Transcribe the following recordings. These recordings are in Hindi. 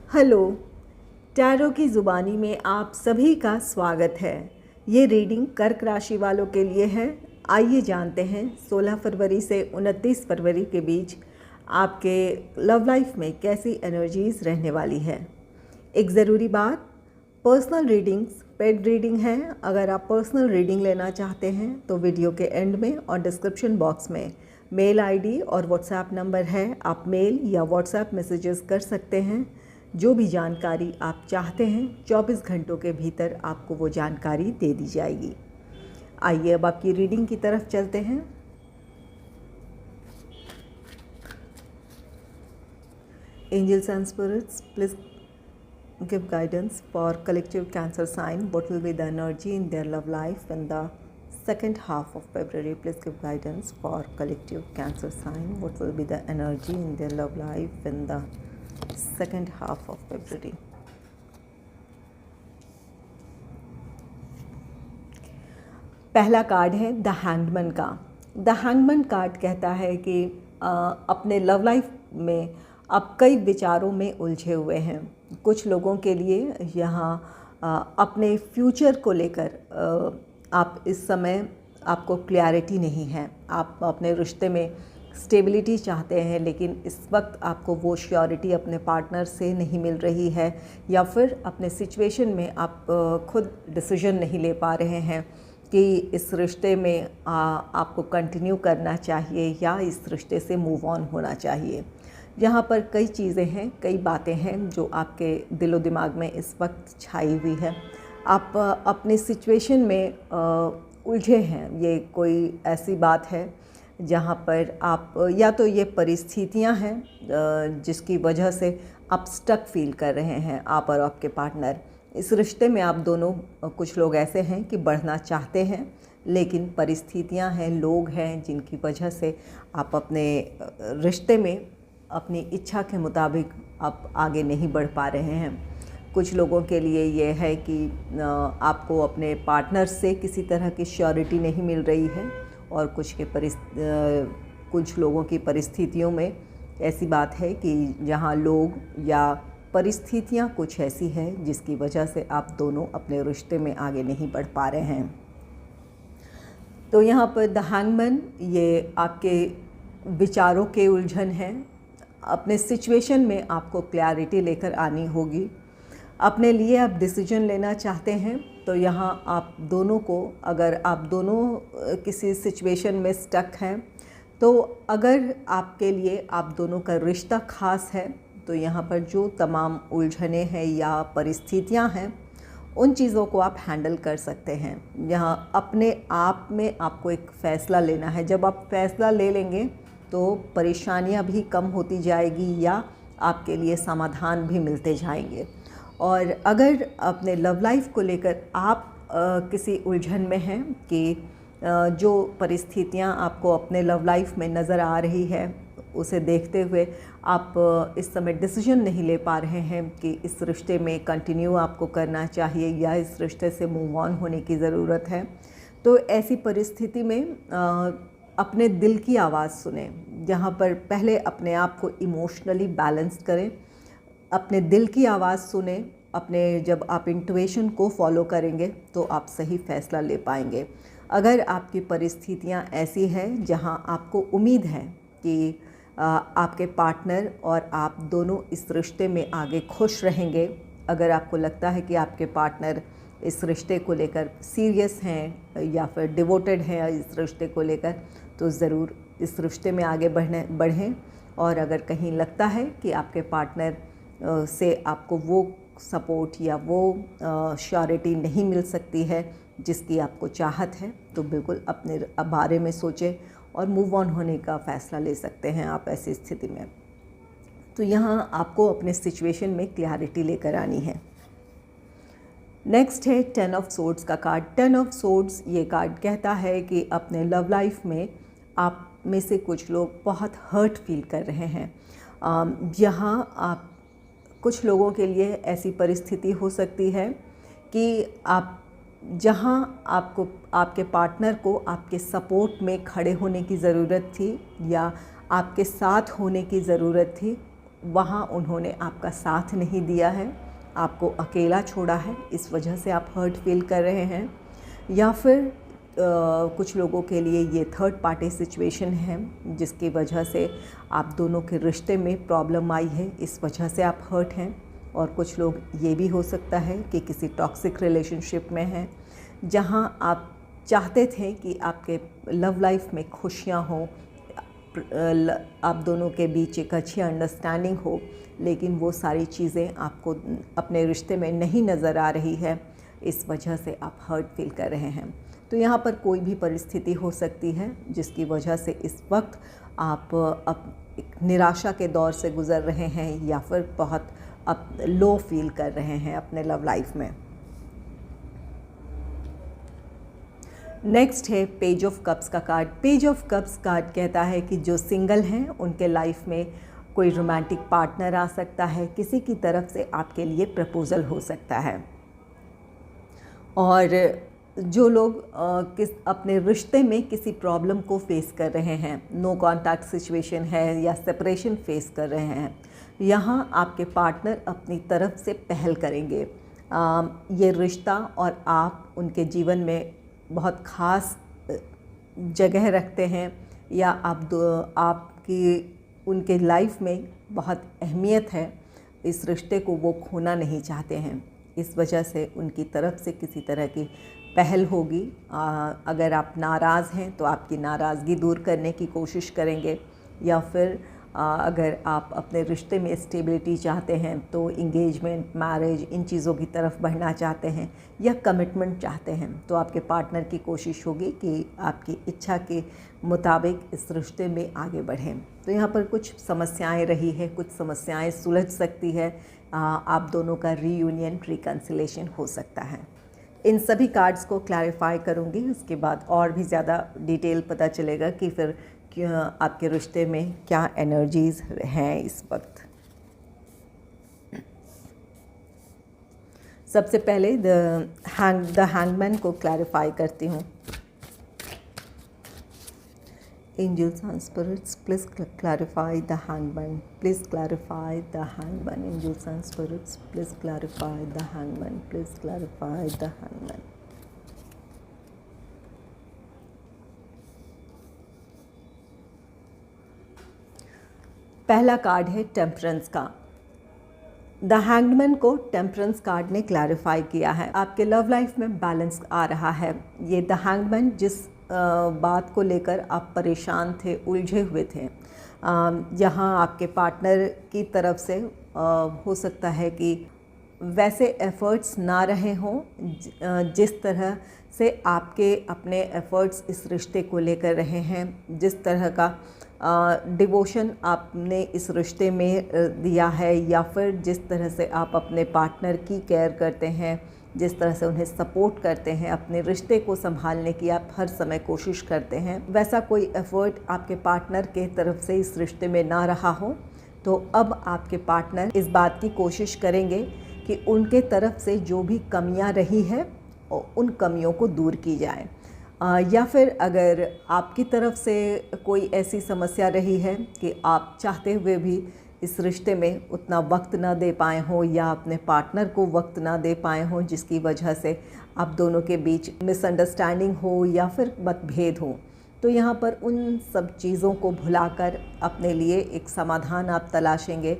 हेलो, टैरो की ज़ुबानी में आप सभी का स्वागत है। ये रीडिंग कर्क राशि वालों के लिए है। आइए जानते हैं 16 फरवरी से 29 फरवरी के बीच आपके लव लाइफ में कैसी एनर्जीज़ रहने वाली है। एक ज़रूरी बात, पर्सनल रीडिंग्स पेड रीडिंग है। अगर आप पर्सनल रीडिंग लेना चाहते हैं तो वीडियो के एंड में और डिस्क्रिप्शन बॉक्स में मेल आईडी और व्हाट्सएप नंबर है। आप मेल या व्हाट्सएप मैसेजेस कर सकते हैं। जो भी जानकारी आप चाहते हैं 24 घंटों के भीतर आपको वो जानकारी दे दी जाएगी। आइए अब आपकी रीडिंग की तरफ चलते हैं। Angels and spirits, please give guidance for collective Cancer sign. What will be the energy in their love life in the second half of February? Please give guidance for collective Cancer sign. What will be the energy in their love life in the second half of February? पहला कार्ड है द हैंगमैन का। द हैंगमैन कार्ड कहता है कि अपने लव लाइफ में आप कई विचारों में उलझे हुए हैं। कुछ लोगों के लिए यहाँ अपने फ्यूचर को लेकर आप इस समय आपको क्लैरिटी नहीं है। आप अपने रिश्ते में स्टेबिलिटी चाहते हैं, लेकिन इस वक्त आपको वो श्योरिटी अपने पार्टनर से नहीं मिल रही है, या फिर अपने सिचुएशन में आप खुद डिसीजन नहीं ले पा रहे हैं कि इस रिश्ते में आपको कंटिन्यू करना चाहिए या इस रिश्ते से मूव ऑन होना चाहिए। यहाँ पर कई चीज़ें हैं, कई बातें हैं जो आपके दिलो दिमाग में इस वक्त छाई हुई है। आप अपनी सिचुएशन में उलझे हैं। ये कोई ऐसी बात है जहाँ पर आप, या तो ये परिस्थितियाँ हैं जिसकी वजह से आप स्टक फील कर रहे हैं, आप और आपके पार्टनर। इस रिश्ते में आप दोनों, कुछ लोग ऐसे हैं कि बढ़ना चाहते हैं, लेकिन परिस्थितियां हैं, लोग हैं जिनकी वजह से आप अपने रिश्ते में अपनी इच्छा के मुताबिक आप आगे नहीं बढ़ पा रहे हैं। कुछ लोगों के लिए ये है कि आपको अपने पार्टनर से किसी तरह की श्योरिटी नहीं मिल रही है, और कुछ लोगों की परिस्थितियों में ऐसी बात है कि जहाँ लोग या परिस्थितियाँ कुछ ऐसी है जिसकी वजह से आप दोनों अपने रिश्ते में आगे नहीं बढ़ पा रहे हैं। तो यहाँ पर द हैंगमैन ये आपके विचारों के उलझन है। अपने सिचुएशन में आपको क्लैरिटी लेकर आनी होगी। अपने लिए आप डिसीजन लेना चाहते हैं तो यहाँ आप दोनों को, अगर आप दोनों किसी सिचुएशन में स्टक हैं, तो अगर आपके लिए आप दोनों का रिश्ता ख़ास है तो यहाँ पर जो तमाम उलझनें हैं या परिस्थितियाँ हैं, उन चीज़ों को आप हैंडल कर सकते हैं। यहाँ अपने आप में आपको एक फ़ैसला लेना है। जब आप फ़ैसला ले लेंगे तो परेशानियाँ भी कम होती जाएगी या आपके लिए समाधान भी मिलते जाएंगे। और अगर अपने लव लाइफ को लेकर आप किसी उलझन में हैं कि जो परिस्थितियाँ आपको अपने लव लाइफ में नज़र आ रही है, उसे देखते हुए आप इस समय डिसीजन नहीं ले पा रहे हैं कि इस रिश्ते में कंटिन्यू आपको करना चाहिए या इस रिश्ते से मूव ऑन होने की ज़रूरत है, तो ऐसी परिस्थिति में अपने दिल की आवाज़ सुने। जहाँ पर पहले अपने आप को इमोशनली बैलेंस करें, अपने दिल की आवाज़ सुने। जब आप इंट्यूशन को फॉलो करेंगे तो आप सही फ़ैसला ले पाएंगे। अगर आपकी परिस्थितियाँ ऐसी हैं जहाँ आपको उम्मीद है कि आपके पार्टनर और आप दोनों इस रिश्ते में आगे खुश रहेंगे, अगर आपको लगता है कि आपके पार्टनर इस रिश्ते को लेकर सीरियस हैं या फिर डिवोटेड हैं इस रिश्ते को लेकर, तो ज़रूर इस रिश्ते में आगे बढ़ें। और अगर कहीं लगता है कि आपके पार्टनर से आपको वो सपोर्ट या वो श्योरिटी नहीं मिल सकती है जिसकी आपको चाहत है, तो बिल्कुल अपने बारे में सोचें और मूव ऑन होने का फ़ैसला ले सकते हैं आप ऐसी स्थिति में। तो यहाँ आपको अपने सिचुएशन में क्लैरिटी लेकर आनी है। नेक्स्ट है 10 ऑफ सोर्ड्स का कार्ड। 10 ऑफ सोर्ड्स ये कार्ड कहता है कि अपने लव लाइफ में आप में से कुछ लोग बहुत हर्ट फील कर रहे हैं। यहाँ आप, कुछ लोगों के लिए ऐसी परिस्थिति हो सकती है कि आप, जहाँ आपको आपके पार्टनर को आपके सपोर्ट में खड़े होने की ज़रूरत थी या आपके साथ होने की ज़रूरत थी, वहाँ उन्होंने आपका साथ नहीं दिया है, आपको अकेला छोड़ा है, इस वजह से आप हर्ट फील कर रहे हैं। या फिर कुछ लोगों के लिए ये थर्ड पार्टी सिचुएशन है जिसकी वजह से आप दोनों के रिश्ते में प्रॉब्लम आई है, इस वजह से आप हर्ट हैं। और कुछ लोग ये भी हो सकता है कि किसी टॉक्सिक रिलेशनशिप में हैं जहाँ आप चाहते थे कि आपके लव लाइफ में खुशियाँ हों, आप दोनों के बीच एक अच्छी अंडरस्टैंडिंग हो, लेकिन वो सारी चीज़ें आपको अपने रिश्ते में नहीं नज़र आ रही है, इस वजह से आप हर्ट फील कर रहे हैं। तो यहाँ पर कोई भी परिस्थिति हो सकती है जिसकी वजह से इस वक्त आप एक निराशा के दौर से गुज़र रहे हैं या फिर बहुत आप लो फील कर रहे हैं अपने लव लाइफ में। नेक्स्ट है पेज ऑफ कप्स का card. Page of cups card कहता है कि जो सिंगल हैं उनके लाइफ में कोई रोमांटिक पार्टनर आ सकता है, किसी की तरफ से आपके लिए प्रपोज़ल हो सकता है। और जो लोग अपने रिश्ते में किसी प्रॉब्लम को फेस कर रहे हैं, नो कॉन्टैक्ट सिचुएशन है या सेपरेशन फेस कर रहे हैं, यहाँ आपके पार्टनर अपनी तरफ से पहल करेंगे। ये रिश्ता और आप उनके जीवन में बहुत ख़ास जगह रखते हैं या आपकी उनके लाइफ में बहुत अहमियत है, इस रिश्ते को वो खोना नहीं चाहते हैं, इस वजह से उनकी तरफ से किसी तरह की पहल होगी। अगर आप नाराज़ हैं तो आपकी नाराज़गी दूर करने की कोशिश करेंगे, या फिर अगर आप अपने रिश्ते में स्टेबिलिटी चाहते हैं तो इंगेजमेंट, मैरिज, इन चीज़ों की तरफ बढ़ना चाहते हैं या कमिटमेंट चाहते हैं, तो आपके पार्टनर की कोशिश होगी कि आपकी इच्छा के मुताबिक इस रिश्ते में आगे बढ़ें। तो यहाँ पर कुछ समस्याएं रही है, कुछ समस्याएं सुलझ सकती है, आप दोनों का रीयूनियन, रिकन्सिलेशन हो सकता है। इन सभी कार्ड्स को क्लैरिफाई करूँगी, उसके बाद और भी ज़्यादा डिटेल पता चलेगा कि फिर आपके रिश्ते में क्या एनर्जीज़ हैं इस वक्त। सबसे पहले द हैंगमैन को क्लैरिफाई करती हूँ। Angels and spirits, please clarify the hangman. Please clarify the hangman. Angels and spirits, please clarify the hangman. Please clarify the hangman. पहला कार्ड है टेम्परेंस का। द हैंगमैन को टेम्परेंस कार्ड ने क्लैरिफाई किया है, आपके लव लाइफ में बैलेंस आ रहा है। ये द हैंगमैन जिस बात को लेकर आप परेशान थे, उलझे हुए थे, यहाँ आपके पार्टनर की तरफ से हो सकता है कि वैसे एफ़र्ट्स ना रहे हों जिस तरह से आपके अपने एफ़र्ट्स इस रिश्ते को लेकर रहे हैं, जिस तरह का डिवोशन आपने इस रिश्ते में दिया है, या फिर जिस तरह से आप अपने पार्टनर की केयर करते हैं, जिस तरह से उन्हें सपोर्ट करते हैं, अपने रिश्ते को संभालने की आप हर समय कोशिश करते हैं, वैसा कोई एफ़र्ट आपके पार्टनर के तरफ से इस रिश्ते में ना रहा हो, तो अब आपके पार्टनर इस बात की कोशिश करेंगे कि उनके तरफ से जो भी कमियां रही है उन कमियों को दूर की जाए। या फिर अगर आपकी तरफ से कोई ऐसी समस्या रही है कि आप चाहते हुए भी इस रिश्ते में उतना वक्त ना दे पाए हों या अपने पार्टनर को वक्त ना दे पाए हों, जिसकी वजह से आप दोनों के बीच मिसअंडरस्टैंडिंग हो या फिर मतभेद हो, तो यहाँ पर उन सब चीज़ों को भुलाकर अपने लिए एक समाधान आप तलाशेंगे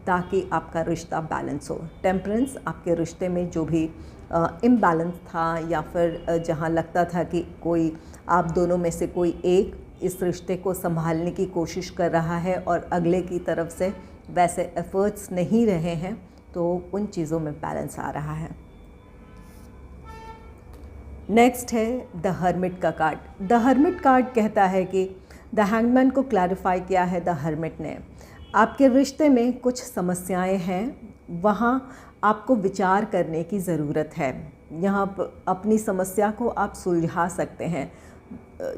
ताकि आपका रिश्ता बैलेंस हो। टेम्परेंस आपके रिश्ते में जो भी इम्बैलेंस था या फिर जहाँ लगता था कि कोई आप दोनों में से कोई एक इस रिश्ते को संभालने की कोशिश कर रहा है और अगले की तरफ से वैसे एफ़र्ट्स नहीं रहे हैं, तो उन चीज़ों में बैलेंस आ रहा है। नेक्स्ट है द हर्मिट का कार्ड। द हर्मिट कार्ड कहता है कि द हैंगमैन को क्लैरिफाई किया है द हर्मिट ने, आपके रिश्ते में कुछ समस्याएं हैं, वहाँ आपको विचार करने की ज़रूरत है। यहाँ अपनी समस्या को आप सुलझा सकते हैं।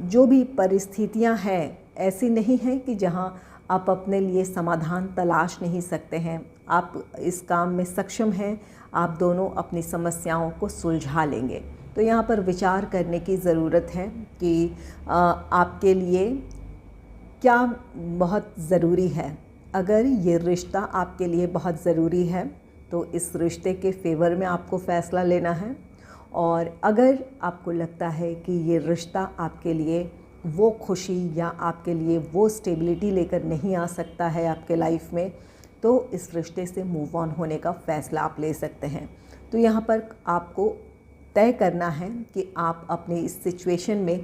जो भी परिस्थितियाँ हैं ऐसी नहीं हैं कि जहाँ आप अपने लिए समाधान तलाश नहीं सकते हैं, आप इस काम में सक्षम हैं, आप दोनों अपनी समस्याओं को सुलझा लेंगे। तो यहाँ पर विचार करने की ज़रूरत है कि आपके लिए क्या बहुत ज़रूरी है। अगर ये रिश्ता आपके लिए बहुत ज़रूरी है तो इस रिश्ते के फेवर में आपको फ़ैसला लेना है। और अगर आपको लगता है कि ये रिश्ता आपके लिए वो खुशी या आपके लिए वो स्टेबिलिटी लेकर नहीं आ सकता है आपके लाइफ में, तो इस रिश्ते से मूव ऑन होने का फ़ैसला आप ले सकते हैं। तो यहाँ पर आपको तय करना है कि आप अपनी इस सिचुएशन में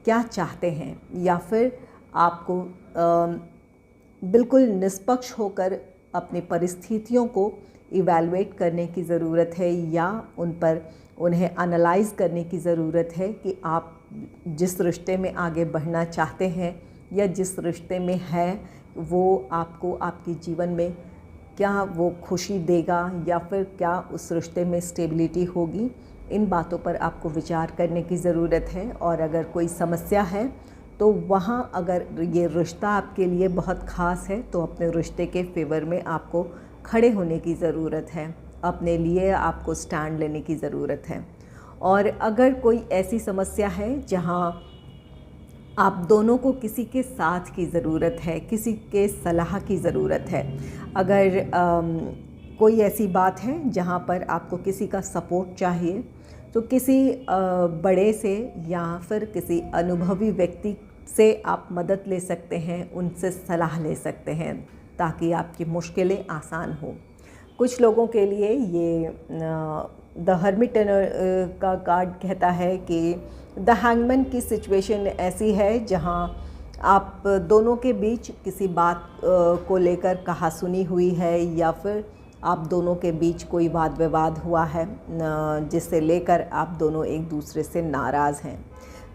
क्या चाहते हैं, या फिर आपको बिल्कुल निष्पक्ष होकर अपनी परिस्थितियों को इवैल्यूएट करने की ज़रूरत है, या उन्हें एनालाइज़ करने की ज़रूरत है कि आप जिस रिश्ते में आगे बढ़ना चाहते हैं या जिस रिश्ते में है वो आपको आपके जीवन में क्या वो खुशी देगा या फिर क्या उस रिश्ते में स्टेबिलिटी होगी। इन बातों पर आपको विचार करने की ज़रूरत है। और अगर कोई समस्या है तो वहाँ अगर ये रिश्ता आपके लिए बहुत ख़ास है तो अपने रिश्ते के फेवर में आपको खड़े होने की ज़रूरत है, अपने लिए आपको स्टैंड लेने की ज़रूरत है। और अगर कोई ऐसी समस्या है जहाँ आप दोनों को किसी के साथ की ज़रूरत है, किसी के सलाह की ज़रूरत है, अगर कोई ऐसी बात है जहाँ पर आपको किसी का सपोर्ट चाहिए, तो किसी बड़े से या फिर किसी अनुभवी व्यक्ति से आप मदद ले सकते हैं, उनसे सलाह ले सकते हैं ताकि आपकी मुश्किलें आसान हो। कुछ लोगों के लिए ये द हर्मिट का कार्ड कहता है कि द हैंगमैन की सिचुएशन ऐसी है जहां आप दोनों के बीच किसी बात को लेकर कहासुनी हुई है, या फिर आप दोनों के बीच कोई वाद विवाद हुआ है जिससे लेकर आप दोनों एक दूसरे से नाराज़ हैं।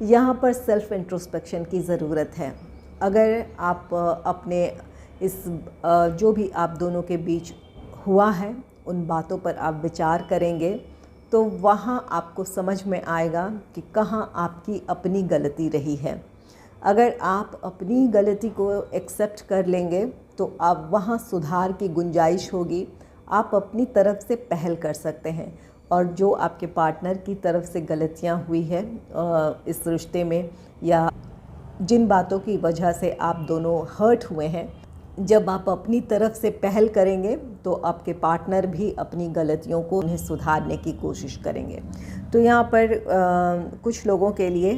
यहाँ पर सेल्फ़ इंट्रोस्पेक्शन की ज़रूरत है। अगर आप अपने इस जो भी आप दोनों के बीच हुआ है उन बातों पर आप विचार करेंगे तो वहाँ आपको समझ में आएगा कि कहाँ आपकी अपनी गलती रही है। अगर आप अपनी गलती को एक्सेप्ट कर लेंगे तो आप वहाँ सुधार की गुंजाइश होगी। आप अपनी तरफ से पहल कर सकते हैं, और जो आपके पार्टनर की तरफ से गलतियाँ हुई है इस रिश्ते में, या जिन बातों की वजह से आप दोनों हर्ट हुए हैं, जब आप अपनी तरफ से पहल करेंगे तो आपके पार्टनर भी अपनी गलतियों को उन्हें सुधारने की कोशिश करेंगे। तो यहाँ पर कुछ लोगों के लिए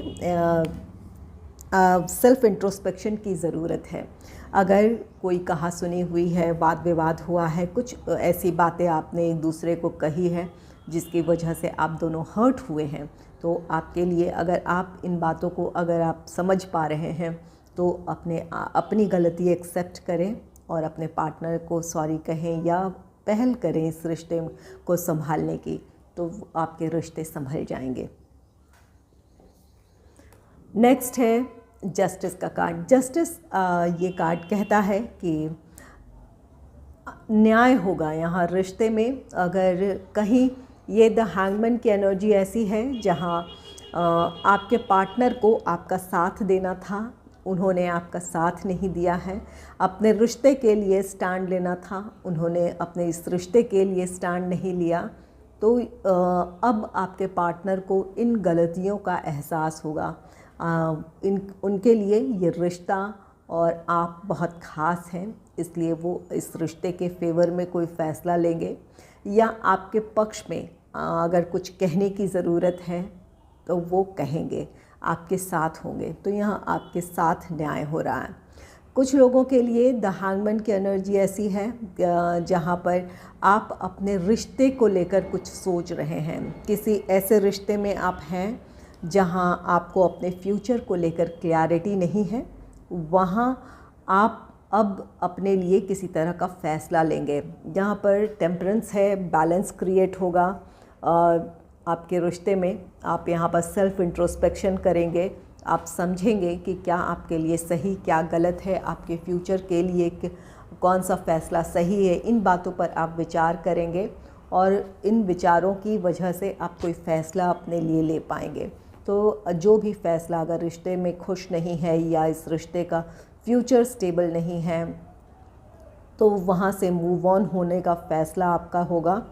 सेल्फ़ इंट्रोस्पेक्शन की ज़रूरत है। अगर कोई कहासुनी हुई है, वाद विवाद हुआ है, कुछ ऐसी बातें आपने एक दूसरे को कही है जिसकी वजह से आप दोनों हर्ट हुए हैं, तो आपके लिए अगर आप इन बातों को अगर आप समझ पा रहे हैं तो अपनी गलती एक्सेप्ट करें और अपने पार्टनर को सॉरी कहें या पहल करें इस रिश्ते को संभालने की, तो आपके रिश्ते संभल जाएंगे। नेक्स्ट है जस्टिस का कार्ड। जस्टिस ये कार्ड कहता है कि न्याय होगा यहाँ रिश्ते में। अगर कहीं ये द हैंगमैन की एनर्जी ऐसी है जहाँ आपके पार्टनर को आपका साथ देना था, उन्होंने आपका साथ नहीं दिया है। अपने रिश्ते के लिए स्टैंड लेना था, उन्होंने अपने इस रिश्ते के लिए स्टैंड नहीं लिया, तो अब आपके पार्टनर को इन गलतियों का एहसास होगा। उनके लिए ये रिश्ता और आप बहुत ख़ास हैं, इसलिए वो इस रिश्ते के फेवर में कोई फ़ैसला लेंगे, या आपके पक्ष में अगर कुछ कहने की ज़रूरत है तो वो कहेंगे, आपके साथ होंगे। तो यहाँ आपके साथ न्याय हो रहा है। कुछ लोगों के लिए द हैंगमैन की एनर्जी ऐसी है जहाँ पर आप अपने रिश्ते को लेकर कुछ सोच रहे हैं। किसी ऐसे रिश्ते में आप हैं जहाँ आपको अपने फ्यूचर को लेकर क्लैरिटी नहीं है, वहाँ आप अब अपने लिए किसी तरह का फ़ैसला लेंगे। जहाँ पर टेम्परेंस है, बैलेंस क्रिएट होगा आपके रिश्ते में। आप यहाँ पर सेल्फ़ इंट्रोस्पेक्शन करेंगे, आप समझेंगे कि क्या आपके लिए सही क्या गलत है, आपके फ्यूचर के लिए कौन सा फ़ैसला सही है। इन बातों पर आप विचार करेंगे और इन विचारों की वजह से आप कोई फ़ैसला अपने लिए ले पाएंगे। तो जो भी फ़ैसला अगर रिश्ते में खुश नहीं है या इस रिश्ते का फ्यूचर स्टेबल नहीं है, तो वहाँ से मूव ऑन होने का फ़ैसला आपका होगा,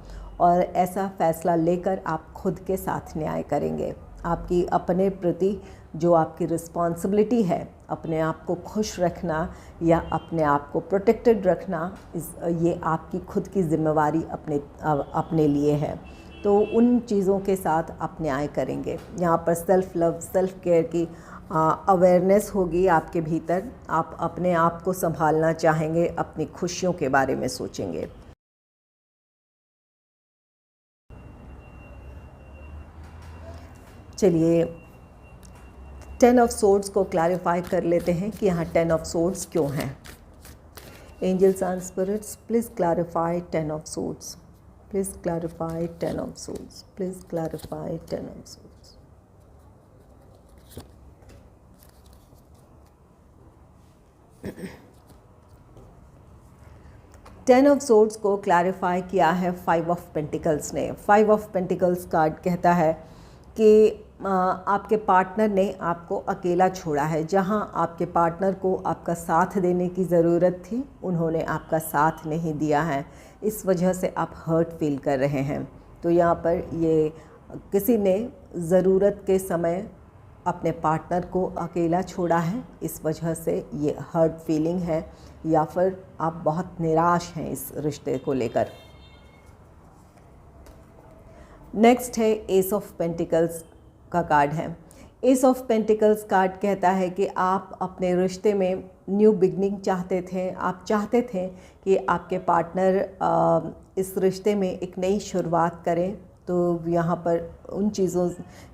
और ऐसा फ़ैसला लेकर आप खुद के साथ न्याय करेंगे। आपकी अपने प्रति जो आपकी रिस्पॉन्सिबिलिटी है, अपने आप को खुश रखना या अपने आप को प्रोटेक्टेड रखना, ये आपकी खुद की जिम्मेवारी अपने लिए है। तो उन चीज़ों के साथ आप न्याय करेंगे। यहाँ पर सेल्फ़ लव, सेल्फ़ केयर की अवेयरनेस होगी आपके भीतर। आप अपने आप को संभालना चाहेंगे, अपनी खुशियों के बारे में सोचेंगे। चलिए 10 ऑफ सोर्ड्स को क्लैरिफाई कर लेते हैं कि यहाँ 10 ऑफ सोर्ड्स क्यों हैं। Angels and spirits, please clarify 10 of swords, please clarify 10 of swords, please clarify 10 of swords. Ten of swords को क्लैरिफाई किया है 5 ऑफ पेंटिकल्स ने। 5 ऑफ पेंटिकल्स कार्ड कहता है कि आपके पार्टनर ने आपको अकेला छोड़ा है। जहां आपके पार्टनर को आपका साथ देने की ज़रूरत थी, उन्होंने आपका साथ नहीं दिया है। इस वजह से आप हर्ट फील कर रहे हैं। तो यहाँ पर ये किसी ने ज़रूरत के समय अपने पार्टनर को अकेला छोड़ा है, इस वजह से ये हर्ट फीलिंग है, या फिर आप बहुत निराश हैं इस रिश्ते को लेकर। नेक्स्ट है एस ऑफ पेंटिकल्स का कार्ड है। एस ऑफ पेंटिकल्स कार्ड कहता है कि आप अपने रिश्ते में न्यू बिगनिंग चाहते थे। आप चाहते थे कि आपके पार्टनर इस रिश्ते में एक नई शुरुआत करें। तो यहाँ पर उन चीज़ों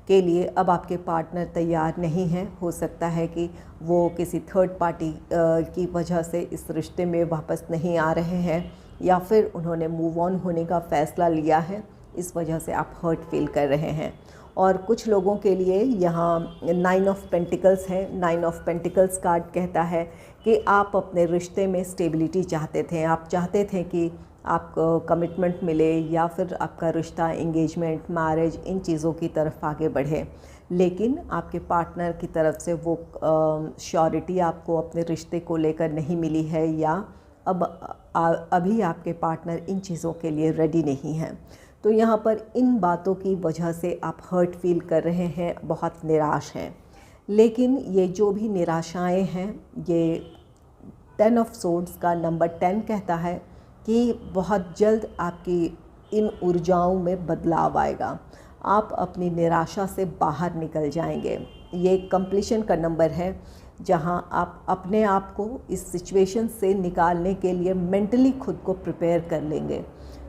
के लिए अब आपके पार्टनर तैयार नहीं हैं। हो सकता है कि वो किसी थर्ड पार्टी की वजह से इस रिश्ते में वापस नहीं आ रहे हैं, या फिर उन्होंने मूव ऑन होने का फ़ैसला लिया है। इस वजह से आप हर्ट फील कर रहे हैं। और कुछ लोगों के लिए यहाँ 9 ऑफ पेंटिकल्स है। 9 ऑफ पेंटिकल्स कार्ड कहता है कि आप अपने रिश्ते में स्टेबिलिटी चाहते थे। आप चाहते थे कि आपको कमिटमेंट मिले, या फिर आपका रिश्ता, एंगेजमेंट, मैरिज, इन चीज़ों की तरफ आगे बढ़े, लेकिन आपके पार्टनर की तरफ से वो श्योरिटी आपको अपने रिश्ते को लेकर नहीं मिली है, या अभी आपके पार्टनर इन चीज़ों के लिए रेडी नहीं हैं। तो यहाँ पर इन बातों की वजह से आप हर्ट फील कर रहे हैं, बहुत निराश हैं। लेकिन ये जो भी निराशाएं हैं, ये 10 ऑफ सोर्ड्स का नंबर 10 कहता है कि बहुत जल्द आपकी इन ऊर्जाओं में बदलाव आएगा। आप अपनी निराशा से बाहर निकल जाएंगे। ये कंप्लीशन का नंबर है, जहां आप अपने आप को इस सिचुएशन से निकालने के लिए मेंटली खुद को प्रिपेयर कर लेंगे।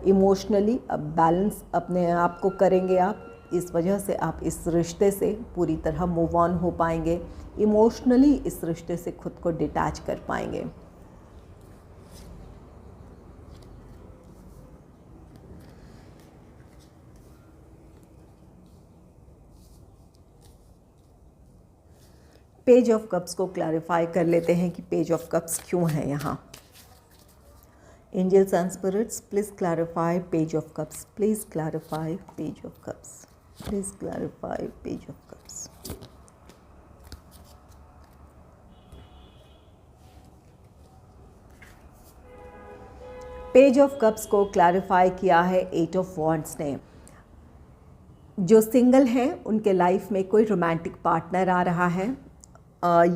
इमोशनली अब बैलेंस अपने आप को करेंगे आप। इस वजह से आप इस रिश्ते से पूरी तरह मूव ऑन हो पाएंगे। इमोशनली इस रिश्ते से खुद को डिटैच कर पाएंगे। पेज ऑफ कप्स को क्लैरिफाई कर लेते हैं कि पेज ऑफ कप्स क्यों है यहाँ। Angels and spirits, please clarify page of cups, please clarify page of cups, please clarify page of cups. Page of cups को क्लैरिफाई किया है 8 ऑफ वॉन्ड्स ने। जो सिंगल हैं उनके लाइफ में कोई रोमांटिक पार्टनर आ रहा है।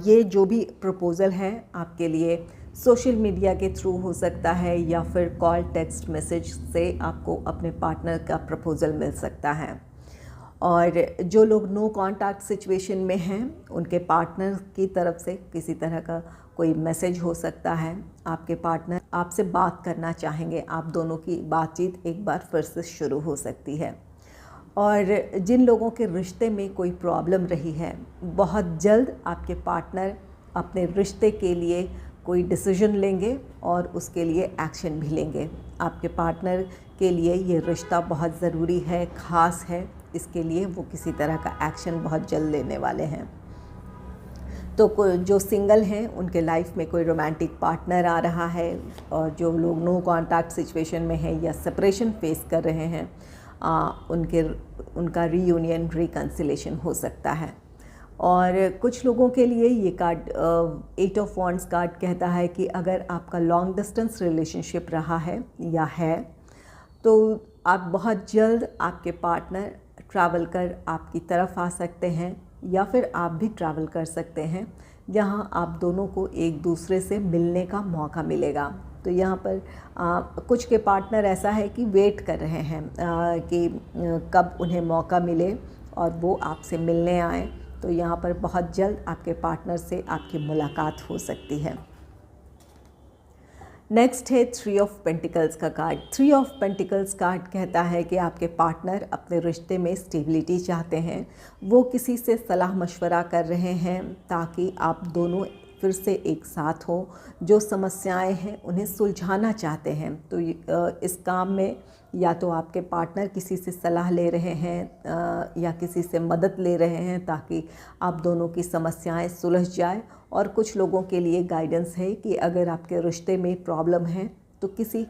ये जो भी प्रपोज़ल है आपके लिए सोशल मीडिया के थ्रू हो सकता है, या फिर कॉल, टेक्स्ट मैसेज से आपको अपने पार्टनर का प्रपोज़ल मिल सकता है। और जो लोग नो कॉन्टैक्ट सिचुएशन में हैं, उनके पार्टनर की तरफ से किसी तरह का कोई मैसेज हो सकता है। आपके पार्टनर आपसे बात करना चाहेंगे, आप दोनों की बातचीत एक बार फिर से शुरू हो सकती है। और जिन लोगों के रिश्ते में कोई प्रॉब्लम रही है, बहुत जल्द आपके पार्टनर अपने रिश्ते के लिए कोई डिसीजन लेंगे और उसके लिए एक्शन भी लेंगे। आपके पार्टनर के लिए ये रिश्ता बहुत ज़रूरी है, ख़ास है, इसके लिए वो किसी तरह का एक्शन बहुत जल्द लेने वाले हैं। तो जो सिंगल हैं उनके लाइफ में कोई रोमांटिक पार्टनर आ रहा है, और जो लोग नो कॉन्टैक्ट सिचुएशन में हैं या सेपरेशन फेस कर रहे हैं, उनका रीयूनियन, रिकन्सिलेशन हो सकता है। और कुछ लोगों के लिए ये कार्ड 8 ऑफ वॉन्ड्स कार्ड कहता है कि अगर आपका लॉन्ग डिस्टेंस रिलेशनशिप रहा है या है, तो आप बहुत जल्द आपके पार्टनर ट्रैवल कर आपकी तरफ आ सकते हैं। या फिर आप भी ट्रैवल कर सकते हैं जहाँ आप दोनों को एक दूसरे से मिलने का मौका मिलेगा। तो यहाँ पर कुछ के पार्टनर ऐसा है कि वेट कर रहे हैं कि कब उन्हें मौका मिले और वो आपसे मिलने आएँ। तो यहाँ पर बहुत जल्द आपके पार्टनर से आपकी मुलाकात हो सकती है। नेक्स्ट है 3 ऑफ पेंटिकल्स का कार्ड। 3 ऑफ पेंटिकल्स कार्ड कहता है कि आपके पार्टनर अपने रिश्ते में स्टेबिलिटी चाहते हैं। वो किसी से सलाह मशवरा कर रहे हैं ताकि आप दोनों फिर से एक साथ हो। जो समस्याएं हैं उन्हें सुलझाना चाहते हैं। तो इस काम में या तो आपके पार्टनर किसी से सलाह ले रहे हैं या किसी से मदद ले रहे हैं ताकि आप दोनों की समस्याएं सुलझ जाए। और कुछ लोगों के लिए गाइडेंस है कि अगर आपके रिश्ते में प्रॉब्लम है तो किसी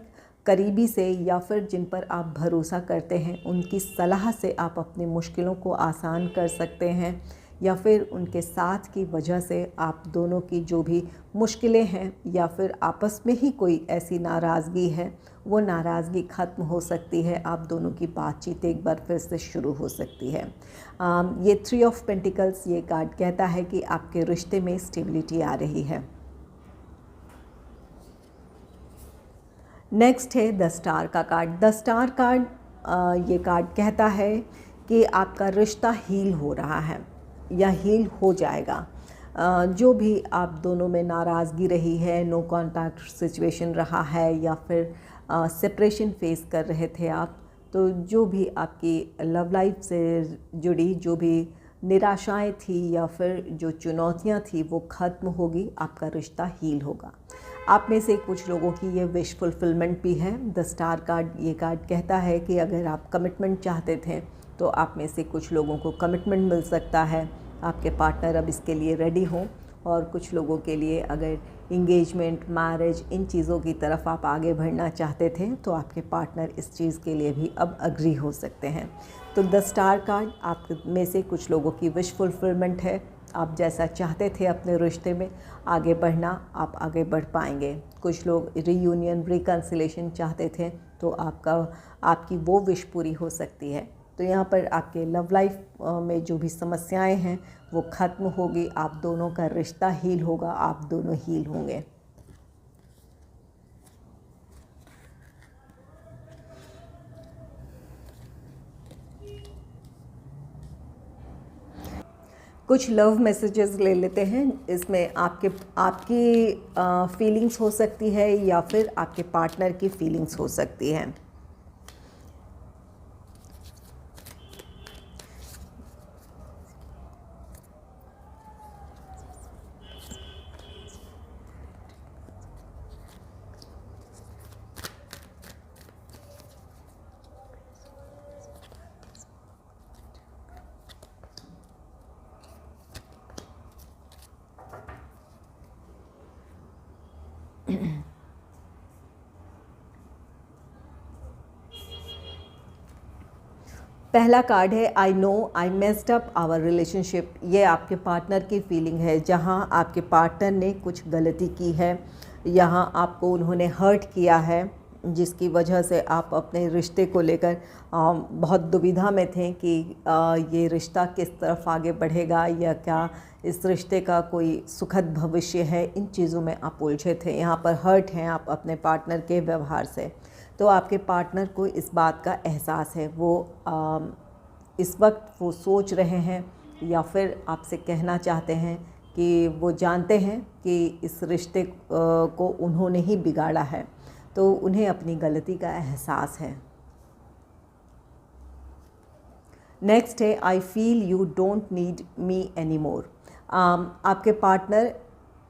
करीबी से या फिर जिन पर आप भरोसा करते हैं उनकी सलाह से आप अपनी मुश्किलों को आसान कर सकते हैं, या फिर उनके साथ की वजह से आप दोनों की जो भी मुश्किलें हैं या फिर आपस में ही कोई ऐसी नाराज़गी है वो नाराज़गी ख़त्म हो सकती है। आप दोनों की बातचीत एक बार फिर से शुरू हो सकती है। ये 3 ऑफ पेंटिकल्स ये कार्ड कहता है कि आपके रिश्ते में स्टेबिलिटी आ रही है। नेक्स्ट है द स्टार का कार्ड। द स्टार कार्ड ये कार्ड कहता है कि आपका रिश्ता हील हो रहा है या हील हो जाएगा। जो भी आप दोनों में नाराज़गी रही है, नो कॉन्टैक्ट सिचुएशन रहा है या फिर सेपरेशन फेस कर रहे थे आप, तो जो भी आपकी लव लाइफ से जुड़ी जो भी निराशाएं थी या फिर जो चुनौतियां थी वो ख़त्म होगी। आपका रिश्ता हील होगा। आप में से कुछ लोगों की ये विश फुलफिलमेंट भी है। द स्टार कार्ड ये कार्ड कहता है कि अगर आप कमिटमेंट चाहते थे तो आप में से कुछ लोगों को कमिटमेंट मिल सकता है। आपके पार्टनर अब इसके लिए रेडी हों। और कुछ लोगों के लिए अगर इंगेजमेंट, मैरिज, इन चीज़ों की तरफ आप आगे बढ़ना चाहते थे तो आपके पार्टनर इस चीज़ के लिए भी अब अग्री हो सकते हैं। तो द स्टार कार्ड आप में से कुछ लोगों की विश फुलफिलमेंट है। आप जैसा चाहते थे अपने रिश्ते में आगे बढ़ना, आप आगे बढ़ पाएंगे। कुछ लोग रीयूनियन, रिकन्सिलेशन चाहते थे तो आपकी वो विश पूरी हो सकती है। तो यहाँ पर आपके लव लाइफ में जो भी समस्याएं हैं वो ख़त्म होगी। आप दोनों का रिश्ता हील होगा, आप दोनों हील होंगे। कुछ लव मैसेजेस ले लेते हैं। इसमें आपकी फीलिंग्स हो सकती है या फिर आपके पार्टनर की फीलिंग्स हो सकती हैं। पहला कार्ड है I know I messed up our relationship. ये आपके पार्टनर की फीलिंग है जहाँ आपके पार्टनर ने कुछ गलती की है, यहाँ आपको उन्होंने हर्ट किया है जिसकी वजह से आप अपने रिश्ते को लेकर बहुत दुविधा में थे कि ये रिश्ता किस तरफ आगे बढ़ेगा या क्या इस रिश्ते का कोई सुखद भविष्य है। इन चीज़ों में आप उलझे थे। यहाँ पर हर्ट हैं आप अपने पार्टनर के व्यवहार से। तो आपके पार्टनर को इस बात का एहसास है। वो इस वक्त वो सोच रहे हैं या फिर आपसे कहना चाहते हैं कि वो जानते हैं कि इस रिश्ते को उन्होंने ही बिगाड़ा है, तो उन्हें अपनी गलती का एहसास है। नेक्स्ट है I feel you don't need me any more. आपके पार्टनर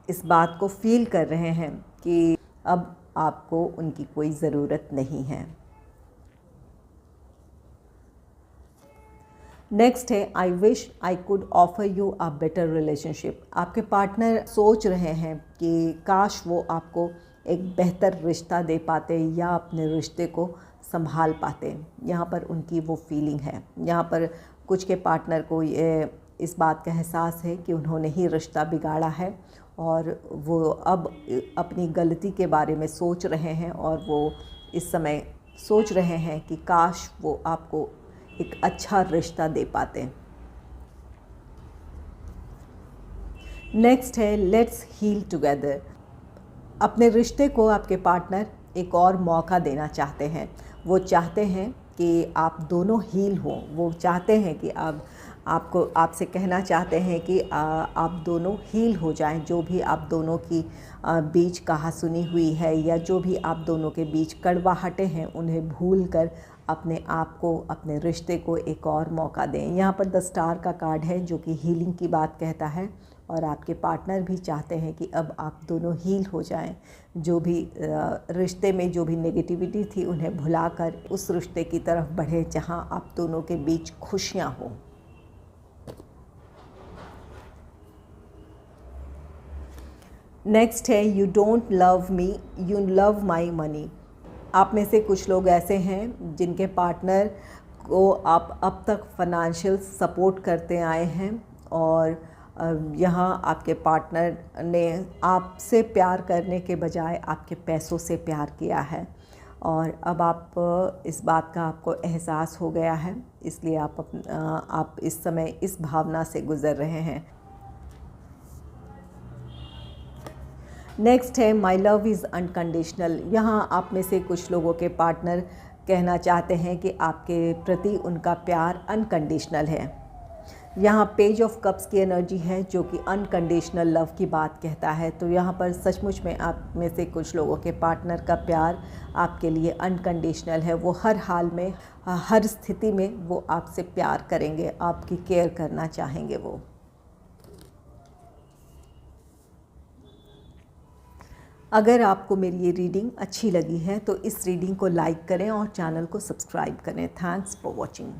इस बात को फील कर रहे हैं कि अब आपको उनकी कोई ज़रूरत नहीं है। नेक्स्ट है I wish I could offer you a better relationship. आपके पार्टनर सोच रहे हैं कि काश वो आपको एक बेहतर रिश्ता दे पाते या अपने रिश्ते को संभाल पाते। यहाँ पर उनकी वो फीलिंग है। यहाँ पर कुछ के पार्टनर को ये इस बात का एहसास है कि उन्होंने ही रिश्ता बिगाड़ा है और वो अब अपनी गलती के बारे में सोच रहे हैं और वो इस समय सोच रहे हैं कि काश वो आपको एक अच्छा रिश्ता दे पाते। नेक्स्ट है लेट्स हील टुगेदर। अपने रिश्ते को आपके पार्टनर एक और मौका देना चाहते हैं। वो चाहते हैं कि आप दोनों हील हों। वो चाहते हैं कि आपसे कहना चाहते हैं कि आप दोनों हील हो जाएं। जो भी आप दोनों की बीच कहासुनी हुई है या जो भी आप दोनों के बीच कड़वाहटें हैं, उन्हें भूल कर अपने आप को, अपने रिश्ते को एक और मौका दें। यहाँ पर द स्टार का कार्ड है जो कि हीलिंग की बात कहता है, और आपके पार्टनर भी चाहते हैं कि अब आप दोनों हील हो जाएं। जो भी रिश्ते में जो भी नेगेटिविटी थी उन्हें भुलाकर उस रिश्ते की तरफ बढ़े जहां आप दोनों के बीच खुशियां हों। नेक्स्ट है you don't love me, you love my money. आप में से कुछ लोग ऐसे हैं जिनके पार्टनर को आप अब तक फाइनेंशियल सपोर्ट करते आए हैं, और यहाँ आपके पार्टनर ने आपसे प्यार करने के बजाय आपके पैसों से प्यार किया है, और अब आप इस बात का आपको एहसास हो गया है, इसलिए आप इस समय इस भावना से गुज़र रहे हैं। नेक्स्ट है माई लव इज़ अनकंडीशनल। यहाँ आप में से कुछ लोगों के पार्टनर कहना चाहते हैं कि आपके प्रति उनका प्यार अनकंडीशनल है। यहाँ पेज ऑफ कप्स की एनर्जी है जो कि अनकंडीशनल लव की बात कहता है। तो यहाँ पर सचमुच में आप में से कुछ लोगों के पार्टनर का प्यार आपके लिए अनकंडीशनल है। वो हर हाल में, हर स्थिति में वो आपसे प्यार करेंगे, आपकी केयर करना चाहेंगे वो। अगर आपको मेरी ये रीडिंग अच्छी लगी है तो इस रीडिंग को लाइक करें और चैनल को सब्सक्राइब करें। Thanks for watching.